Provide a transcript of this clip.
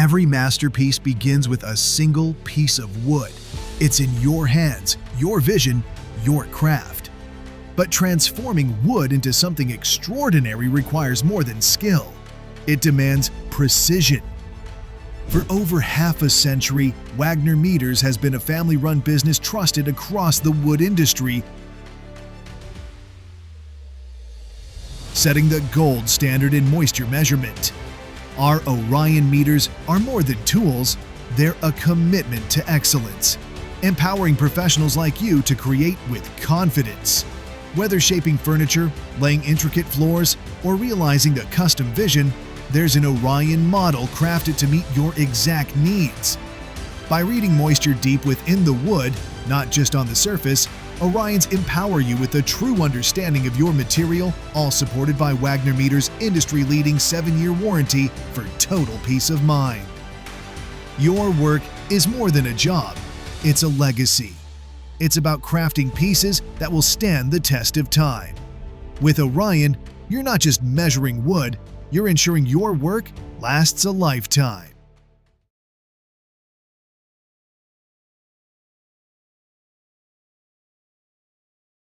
Every masterpiece begins with a single piece of wood. It's in your hands, your vision, your craft. But transforming wood into something extraordinary requires more than skill. It demands precision. For over half a century, Wagner Meters has been a family-run business trusted across the wood industry, setting the gold standard in moisture measurement. Our Orion meters are more than tools, they're a commitment to excellence, empowering professionals like you to create with confidence. Whether shaping furniture, laying intricate floors, or realizing a custom vision, there's an Orion model crafted to meet your exact needs. By reading moisture deep within the wood, not just on the surface, Orions empower you with a true understanding of your material, all supported by Wagner Meters' industry-leading 7-year warranty for total peace of mind. Your work is more than a job, it's a legacy. It's about crafting pieces that will stand the test of time. With Orion, you're not just measuring wood, you're ensuring your work lasts a lifetime.